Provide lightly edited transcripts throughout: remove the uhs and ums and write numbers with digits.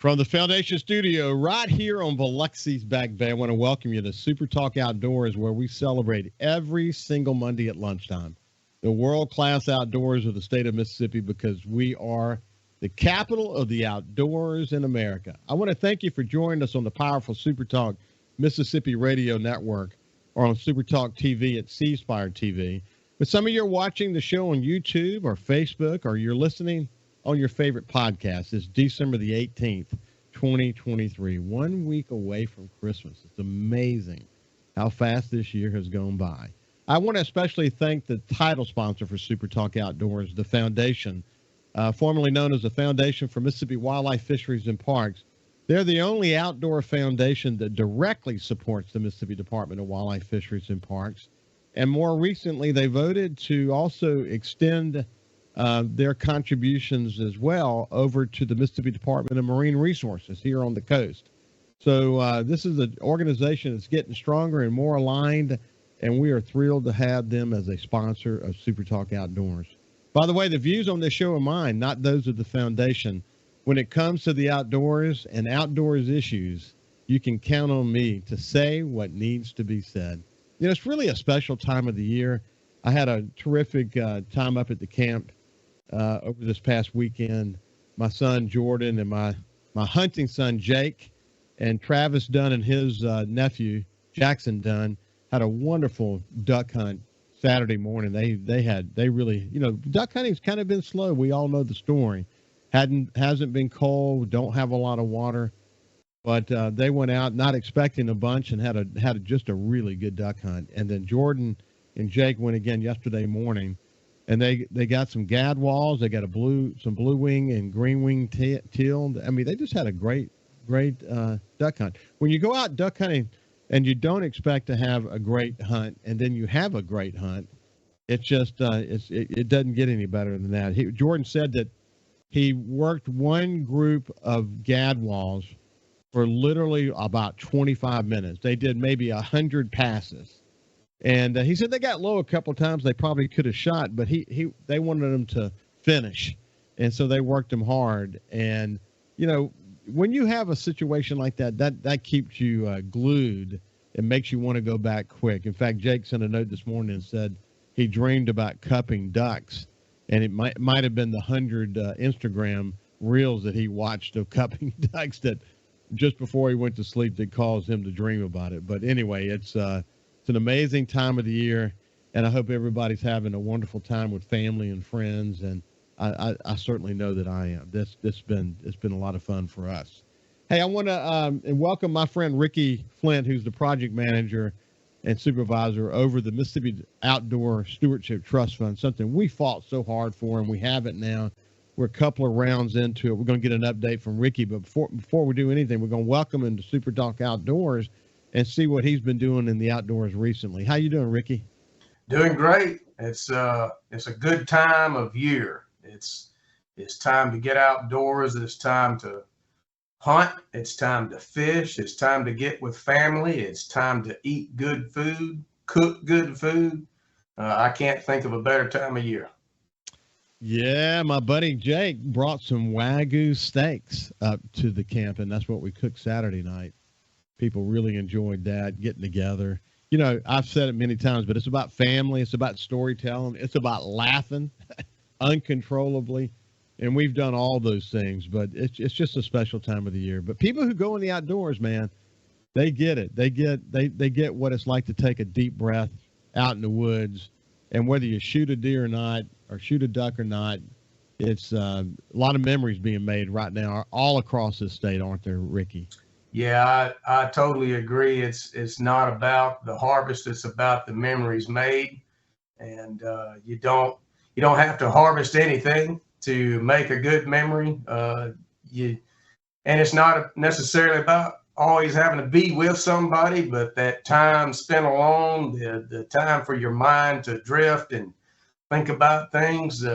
From the Foundation Studio right here on Biloxi's Back Bay, I want to welcome you to SuperTalk Outdoors, where we celebrate every single Monday at lunchtime the world-class outdoors of the state of Mississippi, because we are the capital of the outdoors in America. I want to thank you for joining us on the powerful SuperTalk Mississippi Radio Network, or on SuperTalk TV at C Spire TV. But some of you are watching the show on YouTube or Facebook, or you're listening on your favorite podcast. It's December the 18th, 2023, 1 week away from Christmas. It's amazing how fast this year has gone by. I want to especially thank the title sponsor for SuperTalk Outdoors, the Foundation, formerly known as the Foundation for Mississippi Wildlife, Fisheries, and Parks. They're the only outdoor foundation that directly supports the Mississippi Department of Wildlife, Fisheries, and Parks. And more recently, they voted to also extend their contributions as well over to the Mississippi Department of Marine Resources here on the coast. So this is an organization that's getting stronger and more aligned, and we are thrilled to have them as a sponsor of SuperTalk Outdoors. By the way, the views on this show are mine, not those of the foundation. When it comes to the outdoors and outdoors issues, you can count on me to say what needs to be said. You know, it's really a special time of the year. I had a terrific time up at the camp over this past weekend. My son Jordan and my hunting son Jake and Travis Dunn and his nephew Jackson Dunn had a wonderful duck hunt Saturday morning. They really, you know, duck hunting's kind of been slow. We all know the story. Hasn't been cold, don't have a lot of water, but they went out not expecting a bunch and had just a really good duck hunt. And then Jordan and Jake went again yesterday morning, and they got some gadwalls. They got some blue wing and green wing teal. I mean, they just had a great duck hunt. When you go out duck hunting and you don't expect to have a great hunt, and then you have a great hunt, it's just it doesn't get any better than that. Jordan said that he worked one group of gadwalls for literally about 25 minutes. They did maybe 100 passes. And he said they got low a couple of times. They probably could have shot, but they wanted them to finish. And so they worked them hard. And, you know, when you have a situation like that keeps you glued and makes you want to go back quick. In fact, Jake sent a note this morning and said he dreamed about cupping ducks. And it might have been the 100 Instagram reels that he watched of cupping ducks that just before he went to sleep that caused him to dream about it. But anyway, it's an amazing time of the year, and I hope everybody's having a wonderful time with family and friends. And I certainly know that I am. It's been a lot of fun for us. Hey, I want to welcome my friend Ricky Flynt, who's the project manager and supervisor over the Mississippi Outdoor Stewardship Trust Fund, something we fought so hard for, and we have it now. We're a couple of rounds into it. We're going to get an update from Ricky, but before we do anything, we're going to welcome him to SuperTalk Outdoors and see what he's been doing in the outdoors recently. How you doing, Ricky? Doing great. It's a good time of year. It's time to get outdoors. It's time to hunt. It's time to fish. It's time to get with family. It's time to eat good food, cook good food. I can't think of a better time of year. Yeah, my buddy Jake brought some Wagyu steaks up to the camp, and that's what we cooked Saturday night. People really enjoyed that, getting together. You know, I've said it many times, but it's about family. It's about storytelling. It's about laughing uncontrollably. And we've done all those things, but it's just a special time of the year. But people who go in the outdoors, man, they get it. They get what it's like to take a deep breath out in the woods. And whether you shoot a deer or not, or shoot a duck or not, it's a lot of memories being made right now all across this state, aren't there, Ricky? Yeah, I totally agree. It's not about the harvest. It's about the memories made. And you don't have to harvest anything to make a good memory. And it's not necessarily about always having to be with somebody, but that time spent alone, the time for your mind to drift and think about things.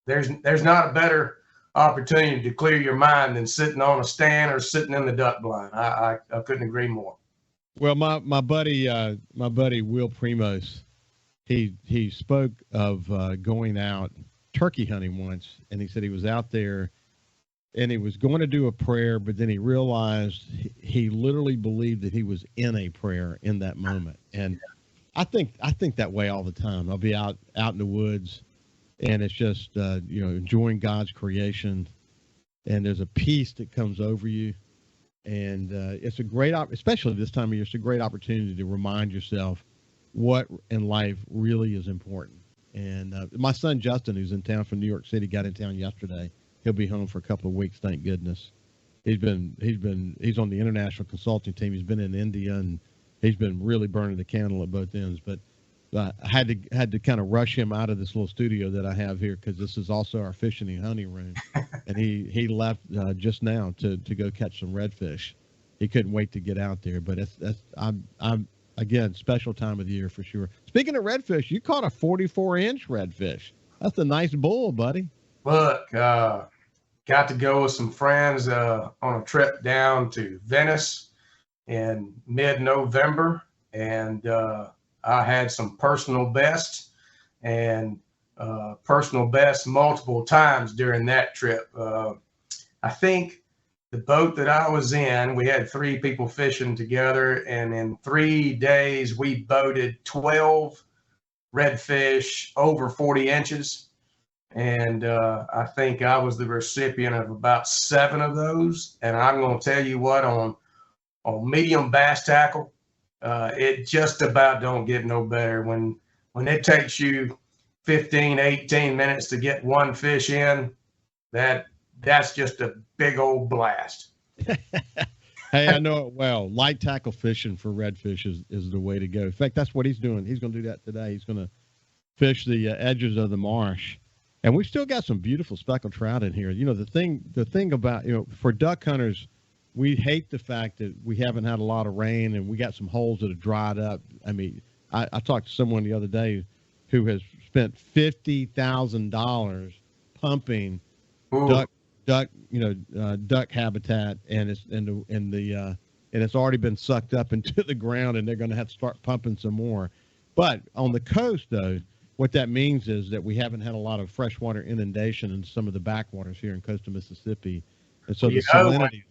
There's not a better opportunity to clear your mind than sitting on a stand or sitting in the duck blind. I couldn't agree more. Well, my buddy Will Primos, he spoke of going out turkey hunting once, and he said he was out there and he was going to do a prayer, but then he realized he literally believed that he was in a prayer in that moment. And I think that way all the time. I'll be out in the woods, and it's just enjoying God's creation, and there's a peace that comes over you, and it's a great especially this time of year. It's a great opportunity to remind yourself what in life really is important. And my son Justin, who's in town from New York City, got in town yesterday. He'll be home for a couple of weeks, thank goodness. He's on the international consulting team. He's been in India, and he's been really burning the candle at both ends. But I had to kind of rush him out of this little studio that I have here, because this is also our fishing and hunting room. And he left just now to go catch some redfish. He couldn't wait to get out there. But I'm again, special time of the year for sure. Speaking of redfish, you caught a 44-inch redfish. That's a nice bull, buddy. Look, got to go with some friends on a trip down to Venice in mid-November, and I had some personal best and personal best multiple times during that trip. I think the boat that I was in, we had 3 people fishing together, and in 3 days we boated 12 redfish over 40 inches. And I think I was the recipient of about 7 of those. And I'm going to tell you what, on medium bass tackle, it just about don't get no better. When it takes you 15, 18 minutes to get one fish in, that's just a big old blast. Hey, I know it well. Light tackle fishing for redfish is the way to go. In fact, that's what he's doing. He's going to do that today. He's going to fish the edges of the marsh. And we've still got some beautiful speckled trout in here. The thing about, for duck hunters, we hate the fact that we haven't had a lot of rain and we got some holes that have dried up. I mean, I talked to someone the other day who has spent $50,000 pumping duck habitat, and it's already been sucked up into the ground, and they're going to have to start pumping some more. But on the coast, though, what that means is that we haven't had a lot of freshwater inundation in some of the backwaters here in coastal Mississippi. And so the salinity.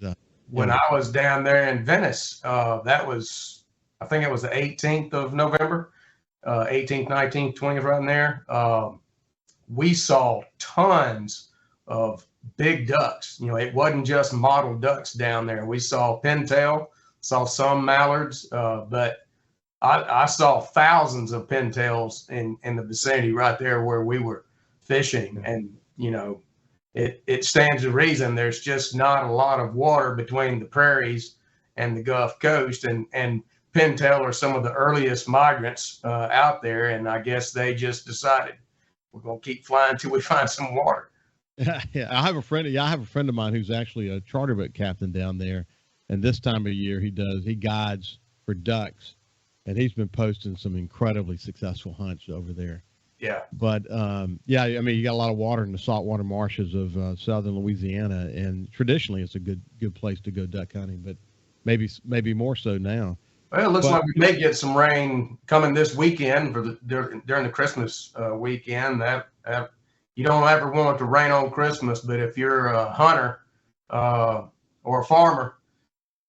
When I was down there in Venice, I think it was the 18th of November, 18th, 19th, 20th, right in there. We saw tons of big ducks. It wasn't just mottled ducks down there. We saw pintail, saw some mallards, but I saw thousands of pintails in the vicinity right there where we were fishing. And, it stands to reason there's just not a lot of water between the prairies and the Gulf Coast. And pintail are some of the earliest migrants out there. And I guess they just decided we're going to keep flying till we find some water. Yeah, I have a friend of mine who's actually a charter boat captain down there. And this time of year he guides for ducks. And he's been posting some incredibly successful hunts over there. Yeah. But, I mean, you got a lot of water in the saltwater marshes of southern Louisiana, and traditionally it's a good place to go duck hunting, but maybe more so now. Well, it looks like we may get some rain coming this weekend during the Christmas weekend. That you don't ever want it to rain on Christmas, but if you're a hunter or a farmer,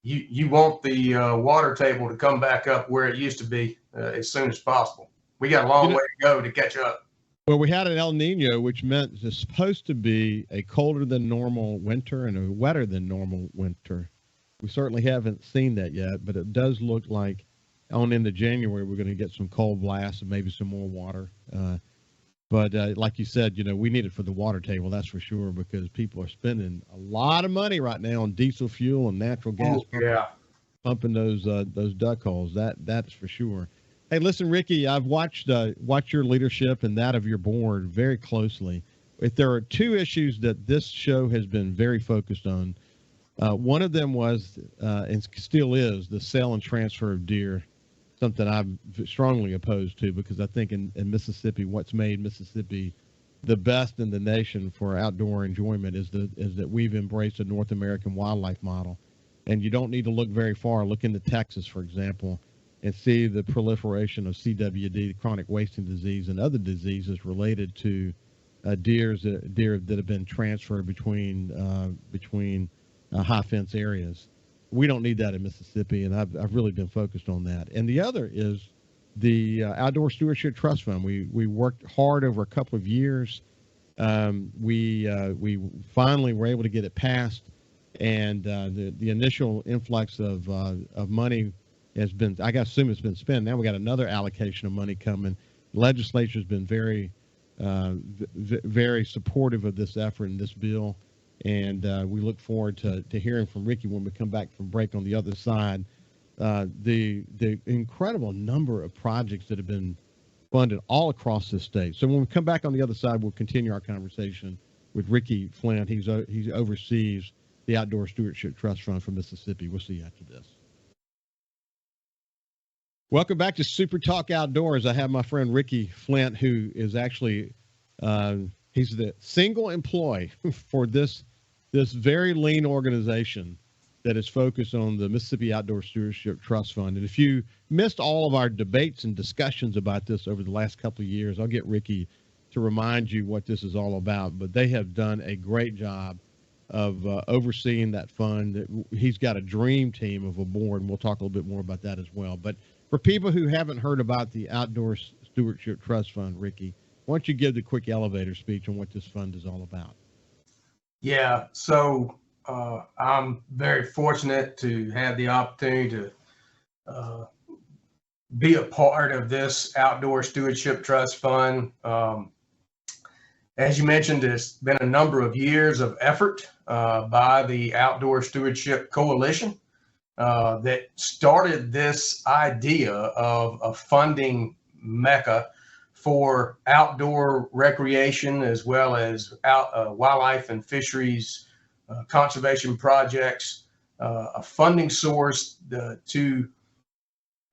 you want the water table to come back up where it used to be as soon as possible. We got a long way to go to catch up. Well, we had an El Nino, which meant it's supposed to be a colder than normal winter and a wetter than normal winter. We certainly haven't seen that yet, but it does look like on into January we're going to get some cold blasts and maybe some more water. But like you said, we need it for the water table, that's for sure, because people are spending a lot of money right now on diesel fuel and natural gas pumping those duck holes. That's for sure. Hey, listen, Ricky, I've watched your leadership and that of your board very closely. If there are 2 issues that this show has been very focused on, one of them was and still is the sale and transfer of deer, something I'm strongly opposed to, because I think in Mississippi, what's made Mississippi the best in the nation for outdoor enjoyment is that we've embraced a North American wildlife model. And you don't need to look very far. Look into Texas, for example, and see the proliferation of CWD, chronic wasting disease, and other diseases related to deer that have been transferred between high fence areas. We don't need that in Mississippi, and I've really been focused on that. And the other is the Outdoor Stewardship Trust Fund. We worked hard over a couple of years. We finally were able to get it passed, and the initial influx of money has been, I assume it's been spent. Now we got another allocation of money coming. The legislature's been very supportive of this effort and this bill, and we look forward to hearing from Ricky when we come back from break on the other side. The incredible number of projects that have been funded all across the state. So when we come back on the other side, we'll continue our conversation with Ricky Flynt. He oversees the Outdoor Stewardship Trust Fund for Mississippi. We'll see you after this. Welcome back to Super Talk Outdoors. I have my friend Ricky Flynt, who is actually he's the single employee for this very lean organization that is focused on the Mississippi Outdoor Stewardship Trust Fund. And if you missed all of our debates and discussions about this over the last couple of years, I'll get Ricky to remind you what this is all about. But they have done a great job of overseeing that fund. He's got a dream team of a board, and we'll talk a little bit more about that as well. But for people who haven't heard about the Outdoor Stewardship Trust Fund, Ricky, why don't you give the quick elevator speech on what this fund is all about? Yeah, so I'm very fortunate to have the opportunity to be a part of this Outdoor Stewardship Trust Fund. As you mentioned, it's been a number of years of effort by the Outdoor Stewardship Coalition that started this idea of a funding mecca for outdoor recreation, as well as wildlife and fisheries conservation projects, a funding source to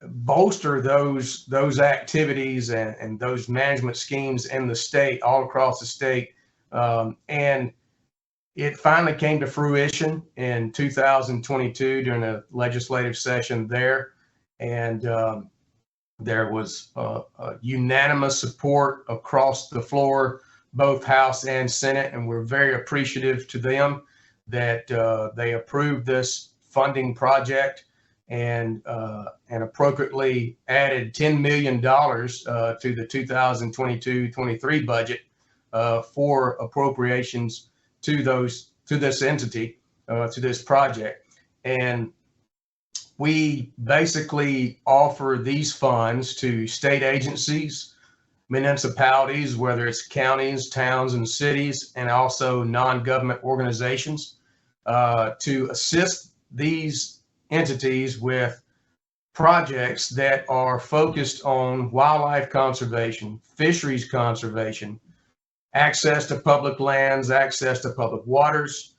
bolster those activities and those management schemes in the state, all across the state. And it finally came to fruition in 2022 during a legislative session there. And there was unanimous support across the floor, both House and Senate, and we're very appreciative to them that they approved this funding project and appropriately added $10 million to the 2022-23 budget for appropriations to this entity, to this project. And we basically offer these funds to state agencies, municipalities, whether it's counties, towns, and cities, and also non-government organizations, to assist these entities with projects that are focused on wildlife conservation, fisheries conservation, access to public lands, access to public waters,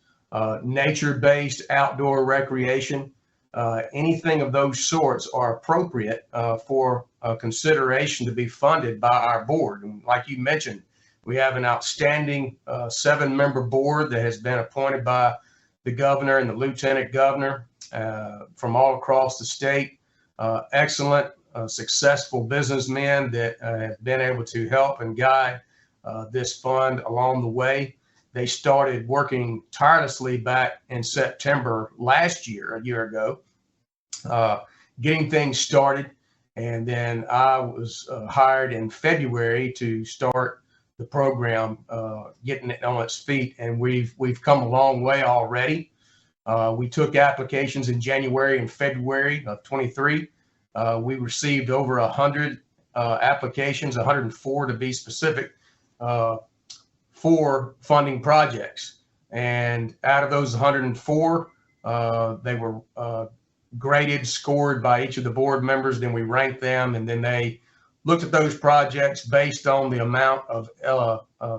nature-based outdoor recreation. Anything of those sorts are appropriate for consideration to be funded by our board. And like you mentioned, we have an outstanding 7-member board that has been appointed by the governor and the lieutenant governor from all across the state. Excellent, successful businessmen that have been able to help and guide this fund along the way. They started working tirelessly back in September last year, a year ago, getting things started. And then I was hired in February to start the program, getting it on its feet. And we've come a long way already. We took applications in January and February of 23. We received over 100 applications, 104 to be specific, for funding projects. And out of those 104, they were graded, scored by each of the board members. Then we ranked them, and then they looked at those projects based on the amount of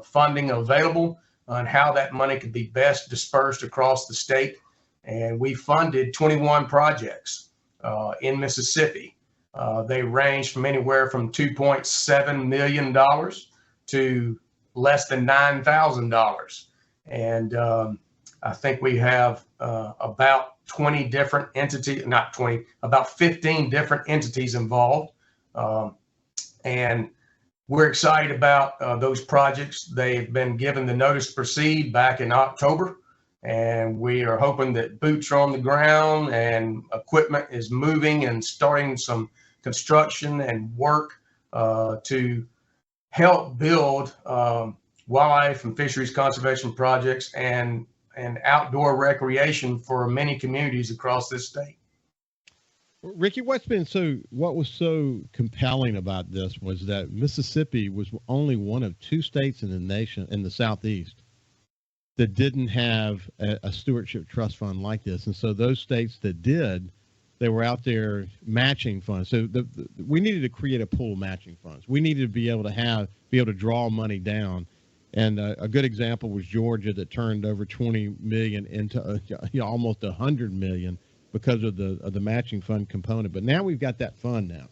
funding available and how that money could be best dispersed across the state. And we funded 21 projects in Mississippi. They ranged from anywhere from $2.7 million to less than $9,000. And I think we have about 20 different entities, not 20, about 15 different entities involved. And we're excited about those projects. They've been given the notice to proceed back in October, and we are hoping that boots are on the ground and equipment is moving and starting some construction and work to help build wildlife and fisheries conservation projects and outdoor recreation for many communities across this state. Ricky, what was so compelling about this was that Mississippi was only one of 2 states in the nation, in the Southeast, that didn't have a stewardship trust fund like this. And so those states that did, they were out there matching funds. So we needed to create a pool of matching funds. We needed to be able to draw money down. And a good example was Georgia, that turned over 20 million into almost 100 million because of the matching fund component. But now we've got that fund now,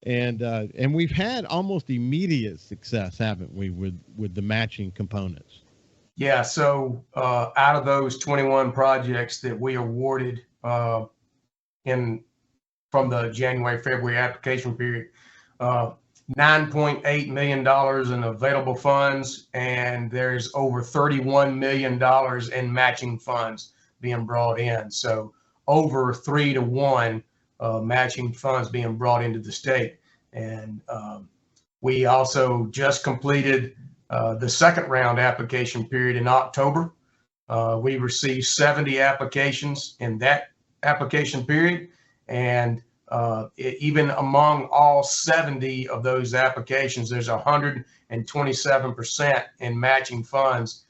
and we've had almost immediate success, haven't we, with the matching components? Yeah. So out of those 21 projects that we awarded from the January-February application period, $9.8 million in available funds, and there's over $31 million in matching funds being brought in. So over 3 to 1 matching funds being brought into the state. And we also just completed the second round application period in October. We received 70 applications in that application period. And even among all 70 of those applications, there's 127% in matching funds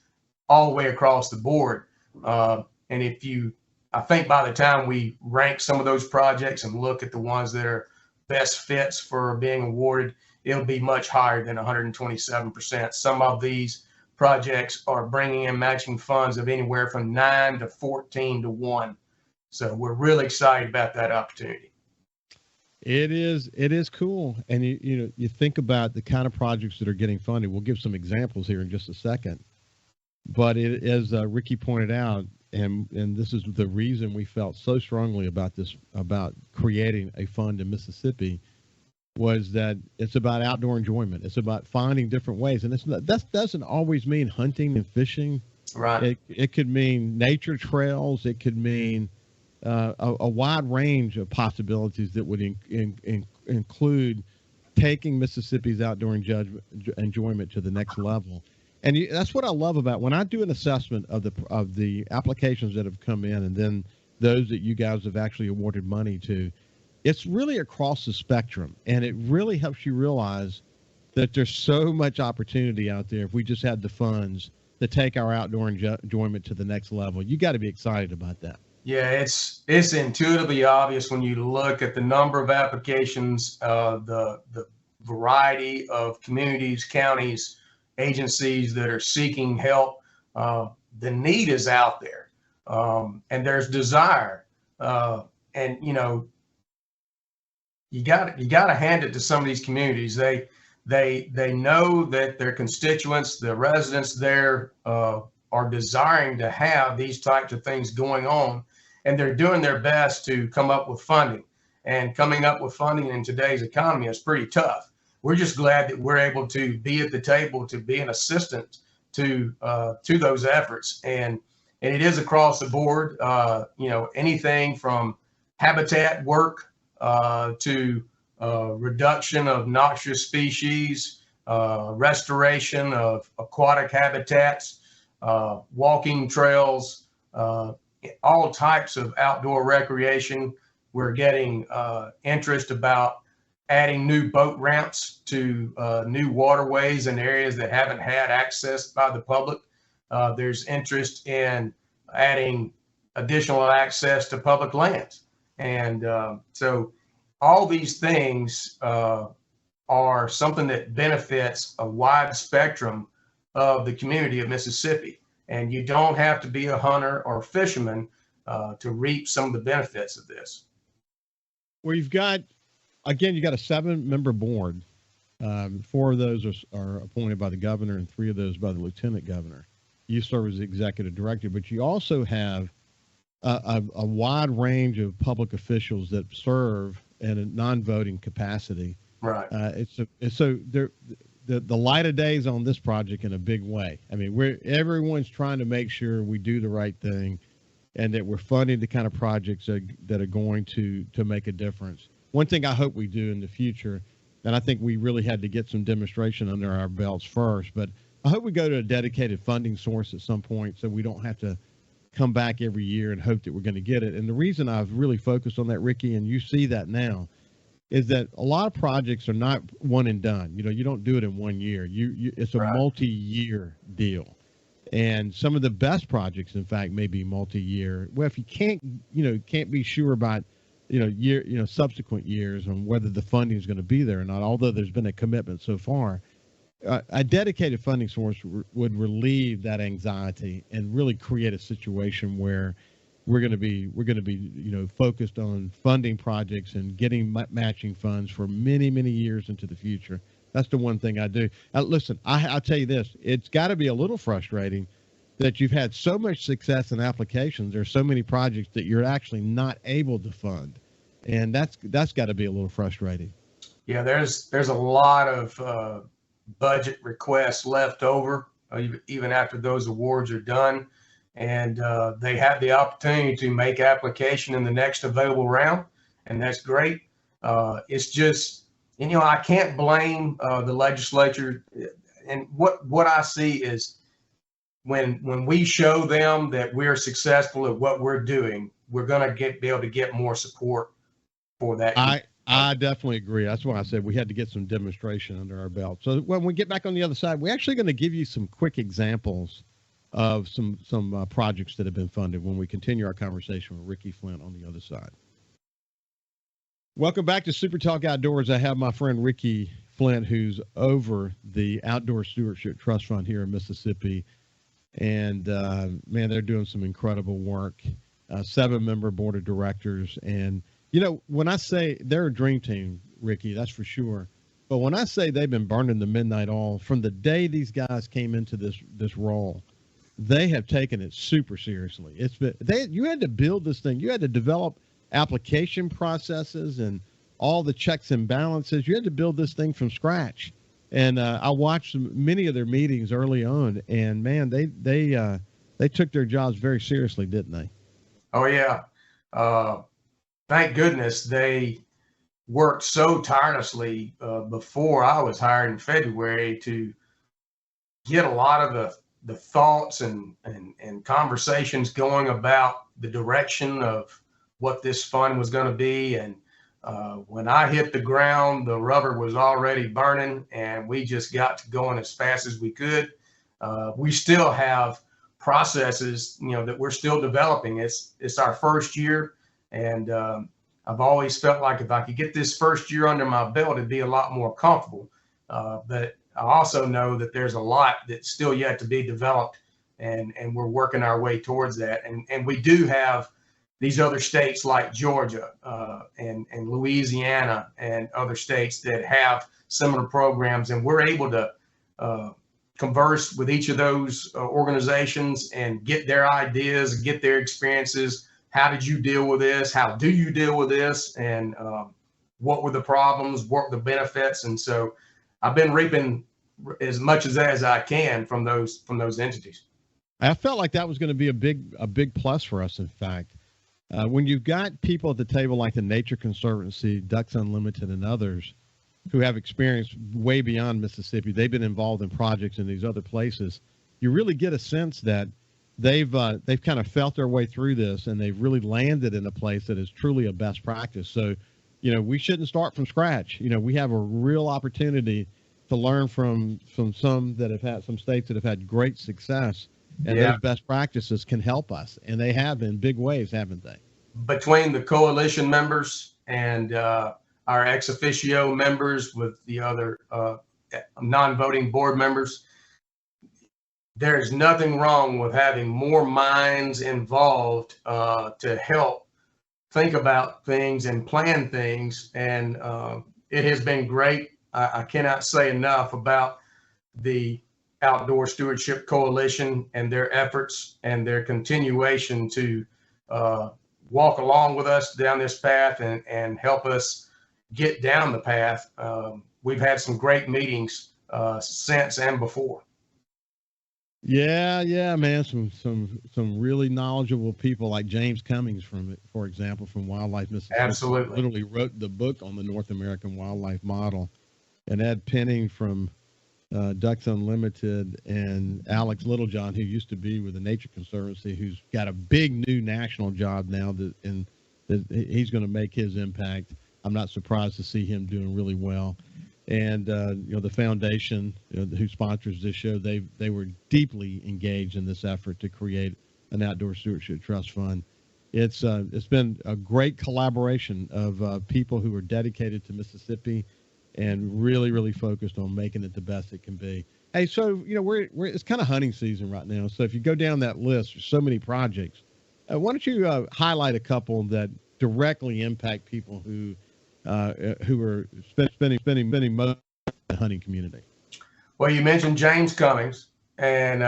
all the way across the board. And I think by the time we rank some of those projects and look at the ones that are best fits for being awarded, it'll be much higher than 127%. Some of these projects are bringing in matching funds of anywhere from 9 to 14 to 1. So we're really excited about that opportunity. It is cool. And you think about the kind of projects that are getting funded. We'll give some examples here in just a second. But as Ricky pointed out, and this is the reason we felt so strongly about creating a fund in Mississippi, was that it's about outdoor enjoyment. It's about finding different ways. And that doesn't always mean hunting and fishing. Right. It could mean nature trails. It could mean a wide range of possibilities that would include taking Mississippi's outdoor enjoyment to the next level. And that's what I love about when I do an assessment of the applications that have come in, and then those that you guys have actually awarded money to. It's really across the spectrum, and it really helps you realize that there's so much opportunity out there if we just had the funds to take our outdoor enjoyment to the next level. You got to be excited about that. Yeah, it's intuitively obvious when you look at the number of applications, the variety of communities, counties, agencies that are seeking help. The need is out there, and there's desire, and you got to hand it to some of these communities. They know that their constituents, the residents there, are desiring to have these types of things going on, and they're doing their best to come up with funding. And coming up with funding in today's economy is pretty tough. We're just glad that we're able to be at the table to be an assistant to those efforts, and it is across the board. Anything from habitat work to reduction of noxious species, restoration of aquatic habitats, walking trails, all types of outdoor recreation. We're getting interest about adding new boat ramps to new waterways in areas that haven't had access by the public. There's interest in adding additional access to public lands. And so all these things are something that benefits a wide spectrum of the community of Mississippi. And you don't have to be a hunter or a fisherman to reap some of the benefits of this. Well, you got a 7-member board. 4 of those are appointed by the governor and 3 of those by the lieutenant governor. You serve as the executive director, but you also have a wide range of public officials that serve in a non-voting capacity. Right. So the light of day is on this project in a big way. I mean, everyone's trying to make sure we do the right thing, and that we're funding the kind of projects that are going to make a difference. One thing I hope we do in the future, and I think we really had to get some demonstration under our belts first, but I hope we go to a dedicated funding source at some point so we don't have to come back every year and hope that we're going to get it. And the reason I've really focused on that, Ricky, and you see that now, is that a lot of projects are not one and done. You don't do it in 1 year. It's a multi-year deal. And some of the best projects, in fact, may be multi-year. Well, if you can't be sure about, subsequent years on whether the funding is going to be there or not, although there's been a commitment so far, a dedicated funding source would relieve that anxiety and really create a situation where we're going to be focused on funding projects and getting matching funds for many, many years into the future. That's the one thing I do. Listen, I'll tell you this, it's got to be a little frustrating that you've had so much success in applications. There's so many projects that you're actually not able to fund. And that's got to be a little frustrating. Yeah, there's a lot of budget requests left over, even after those awards are done. And they have the opportunity to make application in the next available round. And that's great. It's just, I can't blame the legislature. And what I see is when we show them that we're successful at what we're doing, we're going to be able to get more support for that. I definitely agree. That's why I said we had to get some demonstration under our belt. So when we get back on the other side, we're actually going to give you some quick examples of some projects that have been funded when we continue our conversation with Ricky Flynt on the other side. Welcome back to SuperTalk Outdoors. I have my friend Ricky Flynt, who's over the Outdoor Stewardship Trust Fund here in Mississippi. And, man, they're doing some incredible work, 7-member board of directors. And, when I say they're a dream team, Ricky, that's for sure. But when I say they've been burning the midnight oil from the day these guys came into this role, they have taken it super seriously. You had to build this thing. You had to develop application processes and all the checks and balances. You had to build this thing from scratch. And I watched many of their meetings early on, and man, they took their jobs very seriously, didn't they? Oh yeah. Thank goodness they worked so tirelessly before I was hired in February to get a lot of the thoughts and conversations going about the direction of what this fund was going to be. And when I hit the ground, the rubber was already burning, and we just got to going as fast as we could. We still have processes, that we're still developing. It's our first year, and I've always felt like if I could get this first year under my belt, it'd be a lot more comfortable. But I also know that there's a lot that's still yet to be developed, and we're working our way towards that. And we do have these other states like Georgia and Louisiana and other states that have similar programs, and we're able to converse with each of those organizations and get their ideas, get their experiences. How did you deal with this? How do you deal with this? And what were the problems? What were the benefits? And so I've been reaping as much as I can from those entities. I felt like that was going to be a big plus for us. In fact, when you've got people at the table like the Nature Conservancy, Ducks Unlimited, and others who have experience way beyond Mississippi, they've been involved in projects in these other places. You really get a sense that they've kind of felt their way through this, and they've really landed in a place that is truly a best practice. So, we shouldn't start from scratch. We have a real opportunity to learn from some states that have had great success, and those best practices can help us, and they have in big ways, haven't they? Between the coalition members and our ex officio members with the other non-voting board members, there's nothing wrong with having more minds involved to help think about things and plan things. And it has been great. I cannot say enough about the Outdoor Stewardship Coalition and their efforts and their continuation to walk along with us down this path and help us get down the path. We've had some great meetings since and before. Yeah, man. Some really knowledgeable people like James Cummings for example, from Wildlife Mississippi, Absolutely. literally wrote the book on the North American wildlife model, and Ed Penning from Ducks Unlimited, and Alex Littlejohn, who used to be with the Nature Conservancy, who's got a big new national job now that he's going to make his impact. I'm not surprised to see him doing really well. And the foundation, who sponsors this show, they were deeply engaged in this effort to create an Outdoor Stewardship Trust Fund. It's been a great collaboration of people who are dedicated to Mississippi and really focused on making it the best it can be. Hey, so we're it's kind of hunting season right now. So if you go down that list, there's so many projects. Why don't you highlight a couple that directly impact people who are spending most of the hunting community? Well, you mentioned James Cummings, and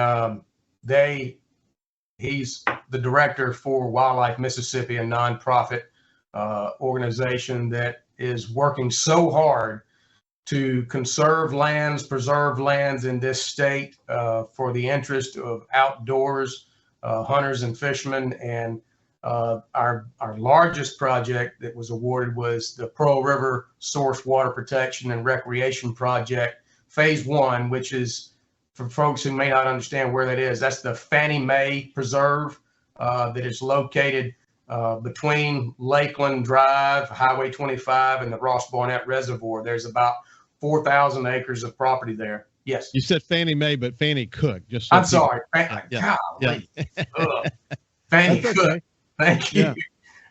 he's the director for Wildlife Mississippi, a nonprofit organization that is working so hard to conserve lands, preserve lands in this state for the interest of outdoors, hunters and fishermen. And our largest project that was awarded was the Pearl River Source Water Protection and Recreation Project, Phase 1, which is, for folks who may not understand where that is, that's the Fannie Mae Preserve that is located between Lakeland Drive, Highway 25, and the Ross Barnett Reservoir. There's about 4,000 acres of property there. Yes. You said Fannie Mae, but Fannie Cook. Just so I'm sorry. Golly. Fannie Cook. Okay. Thank you.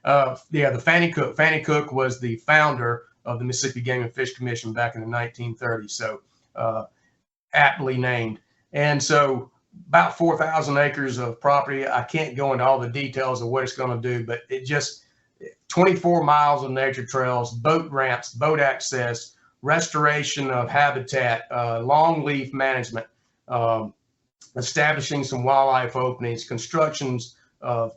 The Fannie Cook. Fannie Cook was the founder of the Mississippi Game and Fish Commission back in the 1930s. So aptly named. And so about 4,000 acres of property. I can't go into all the details of what it's going to do, but it just 24 miles of nature trails, boat ramps, boat access, restoration of habitat, longleaf management, establishing some wildlife openings, constructions of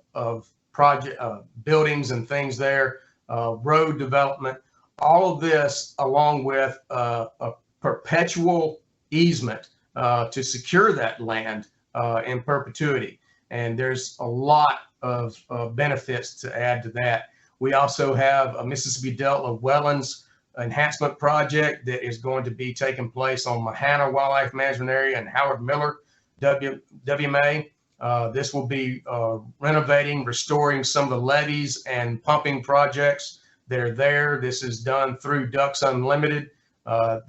project buildings and things there, road development, all of this along with a perpetual easement to secure that land in perpetuity. And there's a lot of benefits to add to that. We also have a Mississippi Delta wetlands enhancement project that is going to be taking place on Mahana Wildlife Management Area and Howard Miller WMA. This will be renovating, restoring some of the levees and pumping projects that are there. This is done through Ducks Unlimited.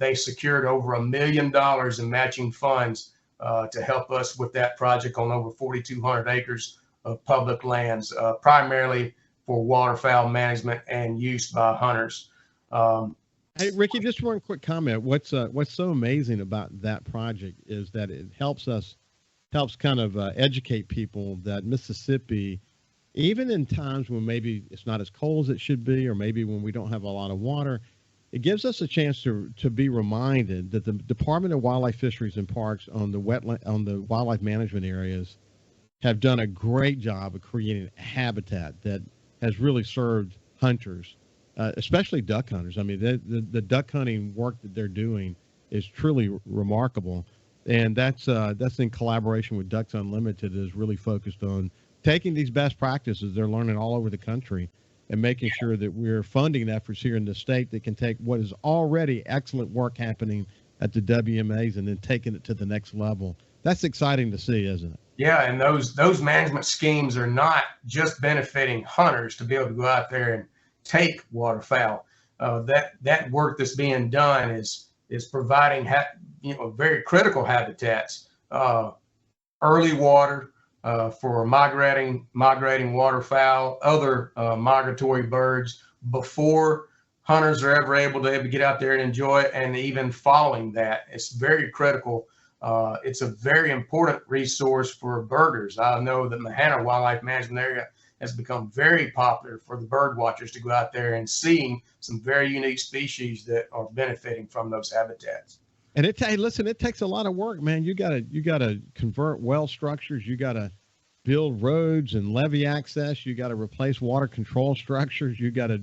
They secured over $1 million in matching funds to help us with that project on over 4,200 acres of public lands, primarily for waterfowl management and use by hunters. Hey, Ricky, just one quick comment. What's so amazing about that project is that it helps kind of educate people that Mississippi, even in times when maybe it's not as cold as it should be, or maybe when we don't have a lot of water, it gives us a chance to be reminded that the Department of Wildlife, Fisheries and Parks on the wildlife management areas have done a great job of creating a habitat that has really served hunters, especially duck hunters. I mean, the duck hunting work that they're doing is truly remarkable. And that's in collaboration with Ducks Unlimited, is really focused on taking these best practices they're learning all over the country and making sure that we're funding efforts here in the state that can take what is already excellent work happening at the WMAs and then taking it to the next level. That's exciting to see, isn't it? Yeah, and those management schemes are not just benefiting hunters to be able to go out there and take waterfowl. That work that's being done is providing very critical habitats, early water for migrating waterfowl, other migratory birds before hunters are ever able to get out there and enjoy it, and even following that. It's very critical. It's a very important resource for birders. I know that Mahana Wildlife Management Area has become very popular for the bird watchers to go out there and seeing some very unique species that are benefiting from those habitats. And it takes a lot of work, man. You gotta convert well structures. You gotta build roads and levee access. You gotta replace water control structures. You gotta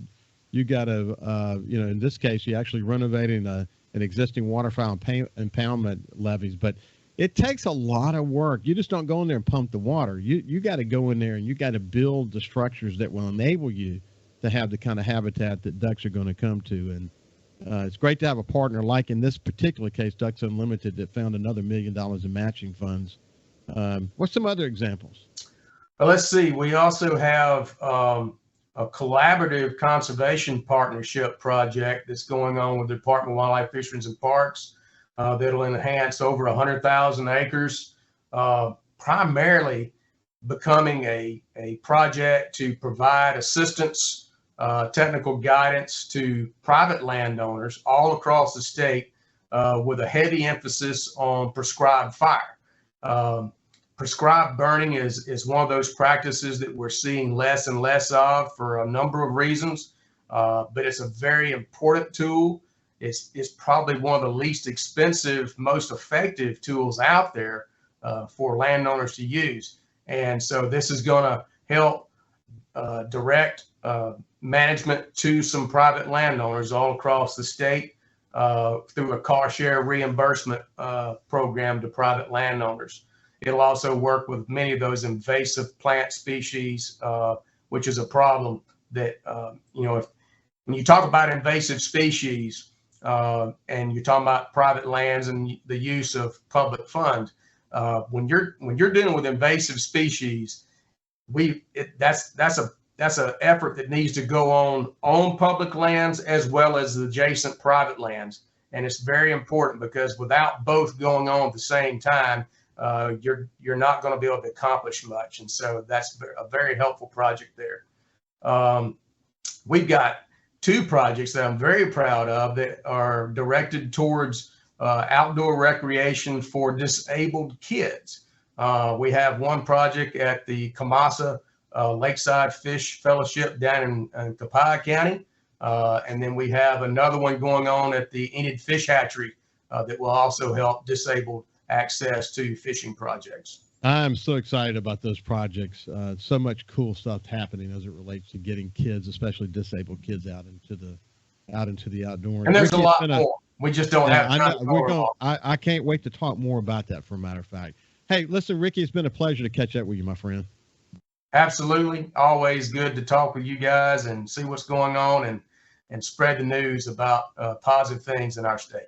in this case, you're actually renovating and existing waterfowl impoundment levies. But it takes a lot of work. You just don't go in there and pump the water. You got to go in there and you got to build the structures that will enable you to have the kind of habitat that ducks are going to come to. And it's great to have a partner like in this particular case, Ducks Unlimited, that found another $1 million in matching funds. What's some other examples? Well, let's see. We also have a collaborative conservation partnership project that's going on with the Department of Wildlife, Fisheries, and Parks that'll enhance over 100,000 acres, primarily becoming a project to provide assistance, technical guidance to private landowners all across the state with a heavy emphasis on prescribed fire. Prescribed burning is one of those practices that we're seeing less and less of for a number of reasons, but it's a very important tool. It's probably one of the least expensive, most effective tools out there for landowners to use. And so this is going to help direct management to some private landowners all across the state through a car share reimbursement program to private landowners. It'll also work with many of those invasive plant species, which is a problem that, when you talk about invasive species and you're talking about private lands and the use of public funds, when you're dealing with invasive species, that's an effort that needs to go on public lands as well as the adjacent private lands. And it's very important because without both going on at the same time, you're not going to be able to accomplish much. And so that's a very helpful project there. We've got two projects that I'm very proud of that are directed towards outdoor recreation for disabled kids. We have one project at the Kamasa Lakeside Fish Fellowship down in Copiah County. And then we have another one going on at the Enid Fish Hatchery that will also help disabled access to fishing projects. I'm so excited about those projects. So much cool stuff happening as it relates to getting kids, especially disabled kids, out into the outdoors. And there's Ricky, a lot more. We just don't have time. I can't wait to talk more about that, for a matter of fact. Hey, listen, Ricky, it's been a pleasure to catch up with you, my friend. Absolutely. Always good to talk with you guys and see what's going on and spread the news about positive things in our state.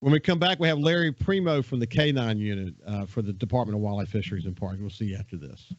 When we come back, we have Larry Primo from the K9 unit for the Department of Wildlife, Fisheries, and Parks. We'll see you after this.